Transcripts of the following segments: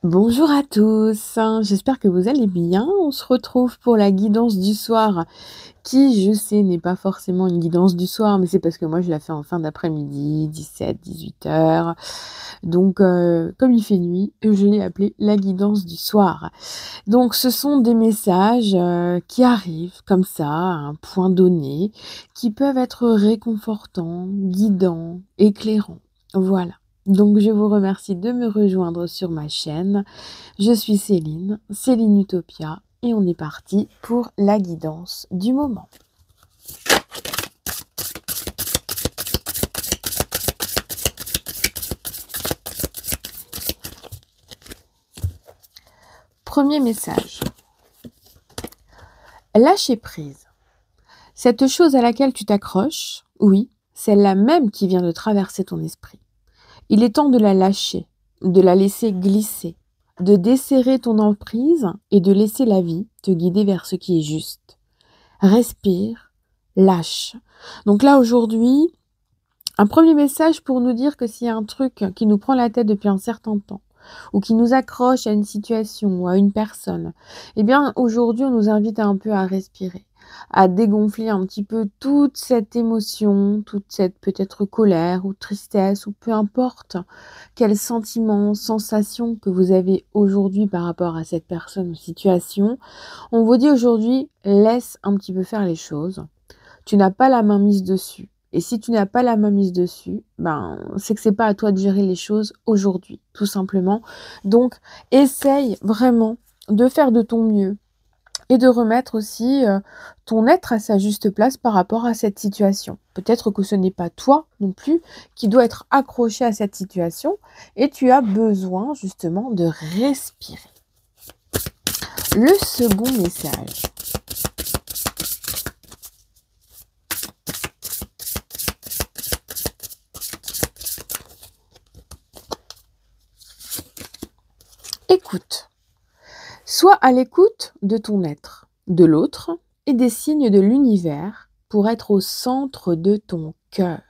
Bonjour à tous, j'espère que vous allez bien. On se retrouve pour la guidance du soir qui, je sais, n'est pas forcément une guidance du soir, mais c'est parce que moi je la fais en fin d'après-midi, 17-18 heures. Donc, comme il fait nuit, je l'ai appelée la guidance du soir. Donc, ce sont des messages qui arrivent comme ça, à un point donné, qui peuvent être réconfortants, guidants, éclairants. Voilà. Donc, je vous remercie de me rejoindre sur ma chaîne. Je suis Céline, Céline Utopia, et on est parti pour la guidance du moment. Premier message. Lâcher prise. Cette chose à laquelle tu t'accroches, oui, celle-là même qui vient de traverser ton esprit. Il est temps de la lâcher, de la laisser glisser, de desserrer ton emprise et de laisser la vie te guider vers ce qui est juste. Respire, lâche. Donc là, aujourd'hui, un premier message pour nous dire que s'il y a un truc qui nous prend la tête depuis un certain temps, ou qui nous accroche à une situation ou à une personne, eh bien, aujourd'hui, on nous invite un peu à respirer, à dégonfler un petit peu toute cette émotion, toute cette peut-être colère ou tristesse, ou peu importe quel sentiment, sensation que vous avez aujourd'hui par rapport à cette personne ou situation. On vous dit aujourd'hui, laisse un petit peu faire les choses. Tu n'as pas la main mise dessus. Et si tu n'as pas la main mise dessus, ben, c'est que c'est pas à toi de gérer les choses aujourd'hui, tout simplement. Donc, essaye vraiment de faire de ton mieux et de remettre aussi ton être à sa juste place par rapport à cette situation. Peut-être que ce n'est pas toi non plus qui dois être accroché à cette situation et tu as besoin justement de respirer. Le second message. Écoute. Sois à l'écoute de ton être, de l'autre et des signes de l'univers pour être au centre de ton cœur.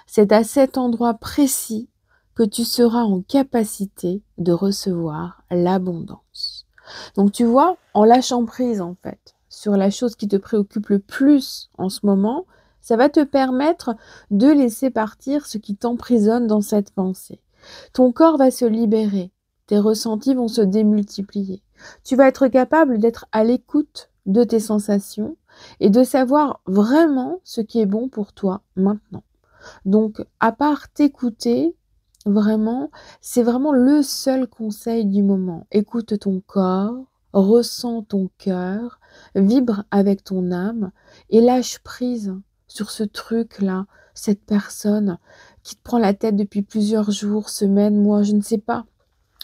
C'est à cet endroit précis que tu seras en capacité de recevoir l'abondance. Donc tu vois, en lâchant prise en fait sur la chose qui te préoccupe le plus en ce moment, ça va te permettre de laisser partir ce qui t'emprisonne dans cette pensée. Ton corps va se libérer, tes ressentis vont se démultiplier. Tu vas être capable d'être à l'écoute de tes sensations et de savoir vraiment ce qui est bon pour toi maintenant. Donc, à part t'écouter, vraiment, c'est vraiment le seul conseil du moment. Écoute ton corps, ressens ton cœur, vibre avec ton âme et lâche prise sur ce truc-là, cette personne qui te prend la tête depuis plusieurs jours, semaines, mois, je ne sais pas.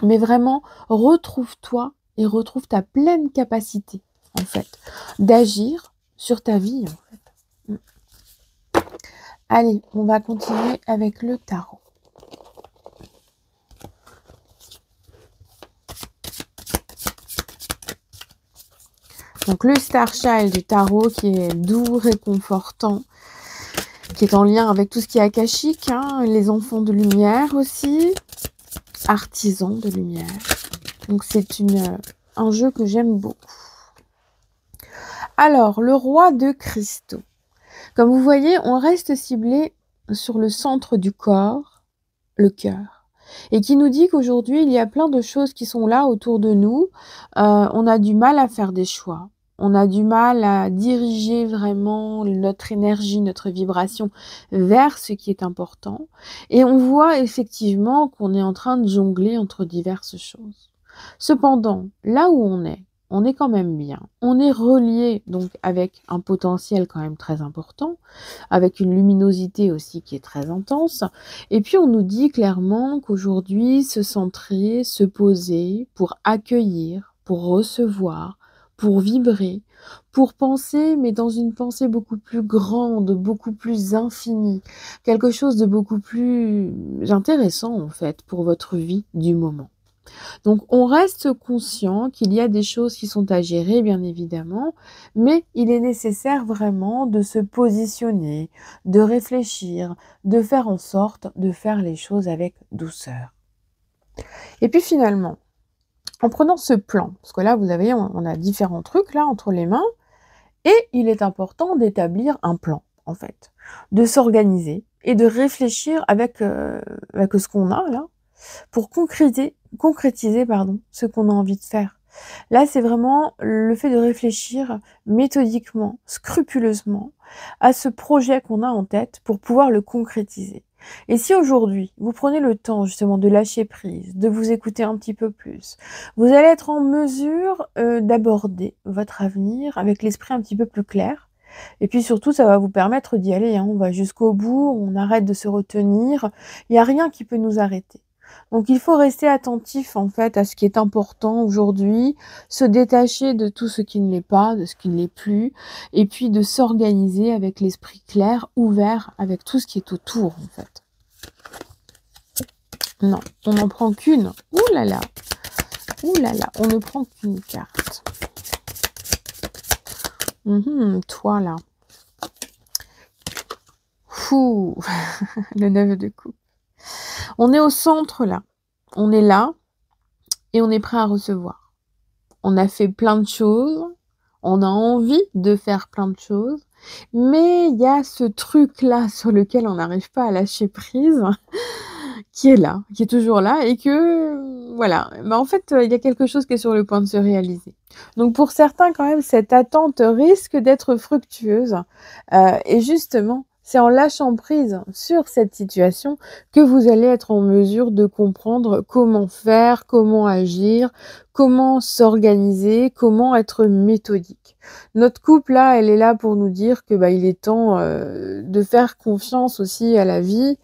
Mais vraiment, retrouve-toi et retrouve ta pleine capacité, en fait, d'agir sur ta vie, en fait. Allez, on va continuer avec le tarot. Donc le Star Child du tarot qui est doux, réconfortant, qui est en lien avec tout ce qui est akashique, hein, les enfants de lumière aussi, artisans de lumière. Donc c'est un jeu que j'aime beaucoup. Alors, le roi de cristaux. Comme vous voyez, on reste ciblé sur le centre du corps, le cœur, et qui nous dit qu'aujourd'hui, il y a plein de choses qui sont là autour de nous. On a du mal à faire des choix. On a du mal à diriger vraiment notre énergie, notre vibration vers ce qui est important. Et on voit effectivement qu'on est en train de jongler entre diverses choses. Cependant, là où on est quand même bien. On est relié donc avec un potentiel quand même très important, avec une luminosité aussi qui est très intense. Et puis on nous dit clairement qu'aujourd'hui, se centrer, se poser pour accueillir, pour recevoir, pour vibrer, pour penser, mais dans une pensée beaucoup plus grande, beaucoup plus infinie, quelque chose de beaucoup plus intéressant en fait pour votre vie du moment. Donc on reste conscient qu'il y a des choses qui sont à gérer, bien évidemment, mais il est nécessaire vraiment de se positionner, de réfléchir, de faire en sorte de faire les choses avec douceur. Et puis finalement, En prenant ce plan, parce que là, vous avez, on a différents trucs là entre les mains, et il est important d'établir un plan, en fait, de s'organiser et de réfléchir avec ce qu'on a là, pour concrétiser pardon, ce qu'on a envie de faire. Là, c'est vraiment le fait de réfléchir méthodiquement, scrupuleusement à ce projet qu'on a en tête pour pouvoir le concrétiser. Et si aujourd'hui, vous prenez le temps justement de lâcher prise, de vous écouter un petit peu plus, vous allez être en mesure d'aborder votre avenir avec l'esprit un petit peu plus clair. Et puis surtout, ça va vous permettre d'y aller, hein. On va jusqu'au bout, on arrête de se retenir. Il n'y a rien qui peut nous arrêter. Donc il faut rester attentif en fait à ce qui est important aujourd'hui, se détacher de tout ce qui ne l'est pas, de ce qui ne l'est plus, et puis de s'organiser avec l'esprit clair, ouvert, avec tout ce qui est autour en fait. Non, on n'en prend qu'une. Ouh là là, on ne prend qu'une carte. Toi là. Fou, le 9 de coupe. On est au centre là. On est là et on est prêt à recevoir. On a fait plein de choses. On a envie de faire plein de choses. Mais il y a ce truc-là sur lequel on n'arrive pas à lâcher prise, qui est là, qui est toujours là, et que, voilà, en fait, il y a quelque chose qui est sur le point de se réaliser. Donc pour certains, quand même, cette attente risque d'être fructueuse. Et justement, c'est en lâchant prise sur cette situation que vous allez être en mesure de comprendre comment faire, comment agir, comment s'organiser, comment être méthodique. Notre couple, là, elle est là pour nous dire que il est temps de faire confiance aussi à la vie,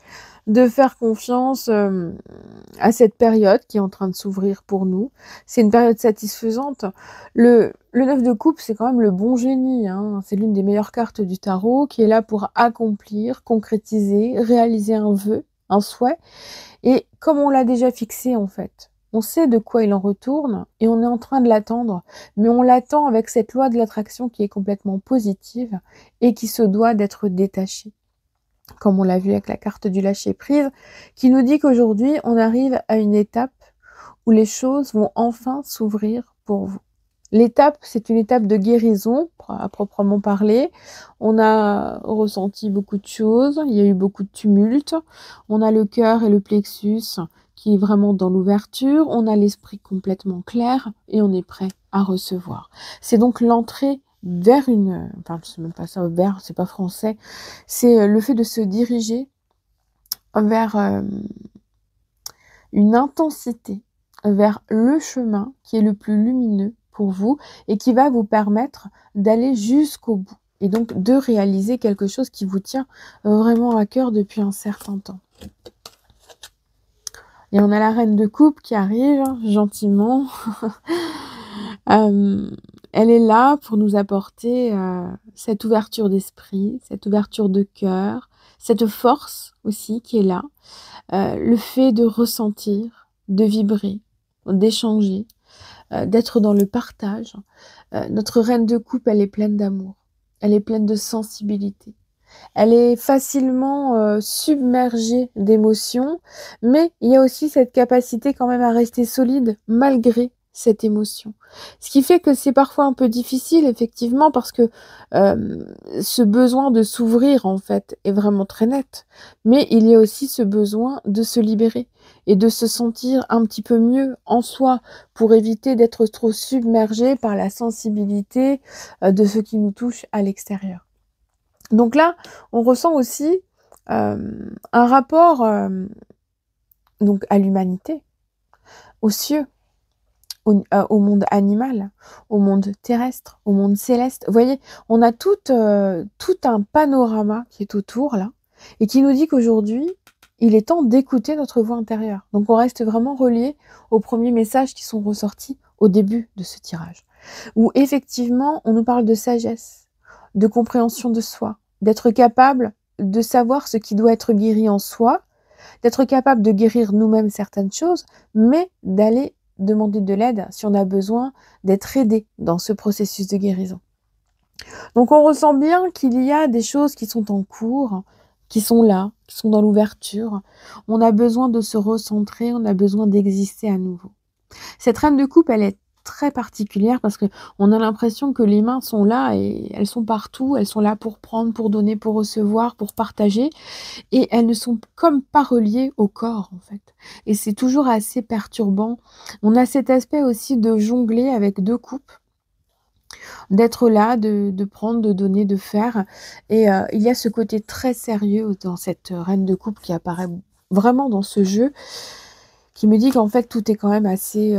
de faire confiance à cette période qui est en train de s'ouvrir pour nous. C'est une période satisfaisante. Le 9 de coupe, c'est quand même le bon génie, hein. C'est l'une des meilleures cartes du tarot qui est là pour accomplir, concrétiser, réaliser un vœu, un souhait. Et comme on l'a déjà fixé en fait, on sait de quoi il en retourne et on est en train de l'attendre, mais on l'attend avec cette loi de l'attraction qui est complètement positive et qui se doit d'être détachée. Comme on l'a vu avec la carte du lâcher-prise, qui nous dit qu'aujourd'hui, on arrive à une étape où les choses vont enfin s'ouvrir pour vous. L'étape, c'est une étape de guérison, à proprement parler. On a ressenti beaucoup de choses, il y a eu beaucoup de tumulte. On a le cœur et le plexus qui est vraiment dans l'ouverture. On a l'esprit complètement clair et on est prêt à recevoir. C'est donc l'entrée vers enfin, c'est même pas ça, vers, c'est pas français. C'est le fait de se diriger vers une intensité, vers le chemin qui est le plus lumineux pour vous et qui va vous permettre d'aller jusqu'au bout et donc de réaliser quelque chose qui vous tient vraiment à cœur depuis un certain temps. Et on a la reine de coupe qui arrive gentiment. Elle est là pour nous apporter cette ouverture d'esprit, cette ouverture de cœur, cette force aussi qui est là, le fait de ressentir, de vibrer, d'échanger, d'être dans le partage. Notre reine de coupe, elle est pleine d'amour, elle est pleine de sensibilité. Elle est facilement submergée d'émotions, mais il y a aussi cette capacité quand même à rester solide malgré cette émotion. Ce qui fait que c'est parfois un peu difficile, effectivement, parce que ce besoin de s'ouvrir, en fait, est vraiment très net. Mais il y a aussi ce besoin de se libérer et de se sentir un petit peu mieux en soi pour éviter d'être trop submergé par la sensibilité de ce qui nous touche à l'extérieur. Donc là, on ressent aussi un rapport donc à l'humanité, aux cieux, au monde animal, au monde terrestre, au monde céleste. Vous voyez, on a tout un panorama qui est autour là, et qui nous dit qu'aujourd'hui, il est temps d'écouter notre voix intérieure. Donc on reste vraiment relié aux premiers messages qui sont ressortis au début de ce tirage, où effectivement, on nous parle de sagesse, de compréhension de soi, d'être capable de savoir ce qui doit être guéri en soi, d'être capable de guérir nous-mêmes certaines choses, mais d'aller demander de l'aide si on a besoin d'être aidé dans ce processus de guérison. Donc on ressent bien qu'il y a des choses qui sont en cours, qui sont là, qui sont dans l'ouverture. On a besoin de se recentrer, on a besoin d'exister à nouveau. Cette reine de coupe, elle est très particulière parce que on a l'impression que les mains sont là et elles sont partout. Elles sont là pour prendre, pour donner, pour recevoir, pour partager et elles ne sont comme pas reliées au corps, en fait et c'est toujours assez perturbant. On a cet aspect aussi de jongler avec 2 coupes, d'être là, de prendre, de donner, de faire et il y a ce côté très sérieux dans cette reine de coupe qui apparaît vraiment dans ce jeu, qui me dit qu'en fait tout est quand même assez,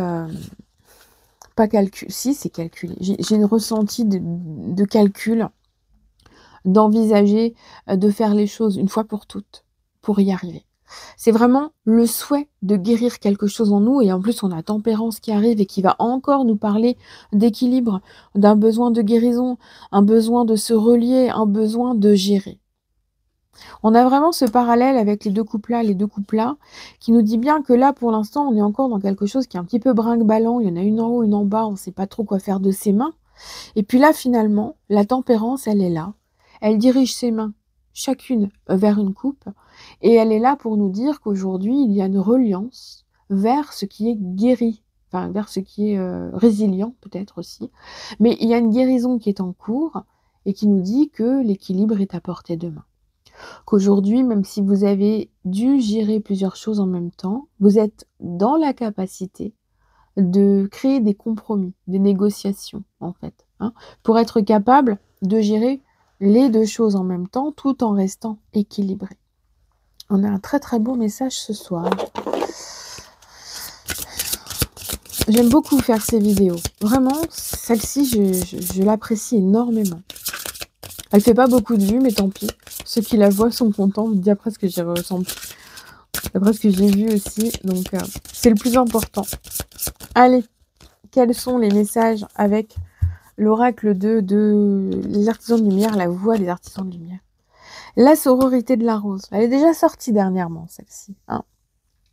pas calcul si c'est calculé. J'ai une ressenti de calcul, d'envisager, de faire les choses une fois pour toutes, pour y arriver. C'est vraiment le souhait de guérir quelque chose en nous et en plus on a Tempérance qui arrive et qui va encore nous parler d'équilibre, d'un besoin de guérison, un besoin de se relier, un besoin de gérer. On a vraiment ce parallèle avec les 2 couples-là, qui nous dit bien que là, pour l'instant, on est encore dans quelque chose qui est un petit peu brinque-ballant. Il y en a une en haut, une en bas, on ne sait pas trop quoi faire de ses mains. Et puis là, finalement, la Tempérance, elle est là. Elle dirige ses mains, chacune vers une coupe, et elle est là pour nous dire qu'aujourd'hui, il y a une reliance vers ce qui est guéri, enfin vers ce qui est résilient peut-être aussi. Mais il y a une guérison qui est en cours et qui nous dit que l'équilibre est à portée de main. Qu'aujourd'hui, même si vous avez dû gérer plusieurs choses en même temps, vous êtes dans la capacité de créer des compromis, des négociations en fait, hein, pour être capable de gérer les 2 choses en même temps, tout en restant équilibré. On a un très très beau message ce soir. J'aime beaucoup faire ces vidéos. Vraiment, celle-ci, je l'apprécie énormément. Elle fait pas beaucoup de vues, mais tant pis. Ceux qui la voient sont contents, d'après ce que j'ai ressenti. D'après ce que j'ai vu aussi. Donc, c'est le plus important. Allez, quels sont les messages avec l'oracle de les artisans de lumière, la voix des artisans de lumière? La sororité de la rose. Elle est déjà sortie dernièrement, celle-ci. Hein.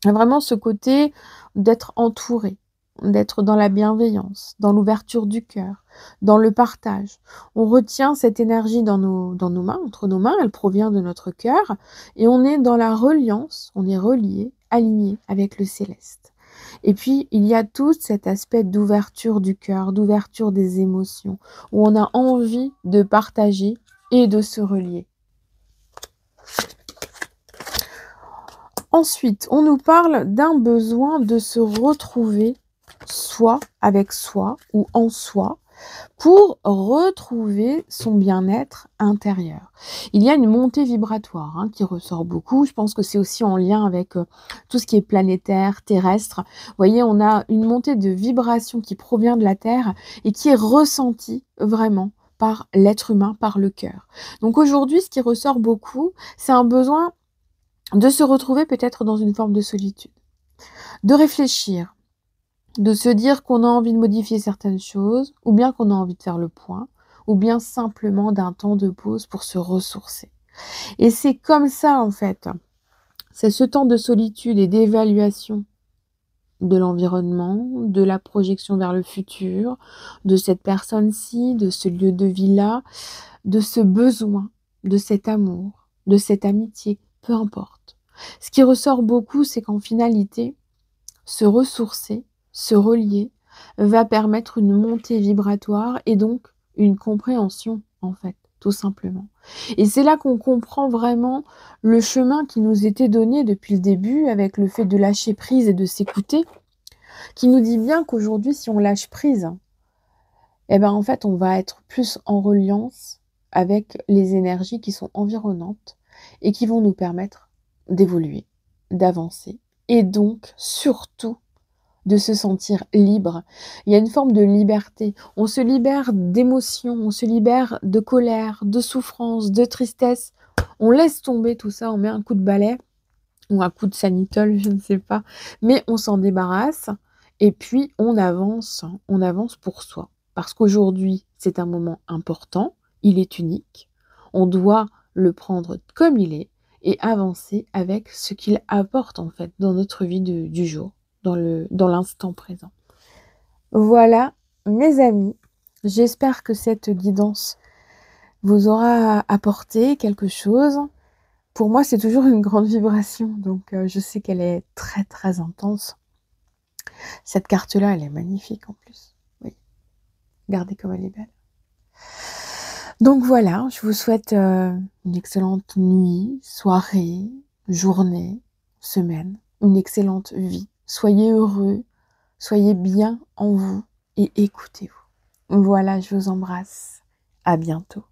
Vraiment ce côté d'être entouré, d'être dans la bienveillance, dans l'ouverture du cœur, dans le partage. On retient cette énergie dans nos mains, entre nos mains, elle provient de notre cœur, et on est dans la reliance, on est relié, aligné avec le céleste. Et puis, il y a tout cet aspect d'ouverture du cœur, d'ouverture des émotions, où on a envie de partager et de se relier. Ensuite, on nous parle d'un besoin de se retrouver soi avec soi ou en soi pour retrouver son bien-être intérieur. Il y a une montée vibratoire qui ressort beaucoup. Je pense que c'est aussi en lien avec tout ce qui est planétaire, terrestre. Vous voyez, on a une montée de vibration qui provient de la Terre et qui est ressentie vraiment par l'être humain, par le cœur. Donc aujourd'hui, ce qui ressort beaucoup, c'est un besoin de se retrouver peut-être dans une forme de solitude, de réfléchir, de se dire qu'on a envie de modifier certaines choses, ou bien qu'on a envie de faire le point, ou bien simplement d'un temps de pause pour se ressourcer. Et c'est comme ça, en fait, c'est ce temps de solitude et d'évaluation de l'environnement, de la projection vers le futur, de cette personne-ci, de ce lieu de vie-là, de ce besoin, de cet amour, de cette amitié, peu importe. Ce qui ressort beaucoup, c'est qu'en finalité, se ressourcer, se relier, va permettre une montée vibratoire et donc une compréhension, en fait, tout simplement. Et c'est là qu'on comprend vraiment le chemin qui nous était donné depuis le début, avec le fait de lâcher prise et de s'écouter, qui nous dit bien qu'aujourd'hui, si on lâche prise, eh ben, en fait, on va être plus en reliance avec les énergies qui sont environnantes et qui vont nous permettre d'évoluer, d'avancer et donc surtout de se sentir libre. Il y a une forme de liberté. On se libère d'émotions, on se libère de colère, de souffrance, de tristesse. On laisse tomber tout ça, on met un coup de balai ou un coup de sanitol, je ne sais pas. Mais on s'en débarrasse et puis on avance pour soi. Parce qu'aujourd'hui, c'est un moment important, il est unique. On doit le prendre comme il est et avancer avec ce qu'il apporte en fait dans notre vie du jour, dans l'instant présent. Voilà, mes amis, j'espère que cette guidance vous aura apporté quelque chose. Pour moi, c'est toujours une grande vibration, donc je sais qu'elle est très très intense. Cette carte-là, elle est magnifique en plus. Oui, regardez comme elle est belle. Donc voilà, je vous souhaite une excellente nuit, soirée, journée, semaine, une excellente vie. Soyez heureux, soyez bien en vous et écoutez-vous. Voilà, je vous embrasse. À bientôt.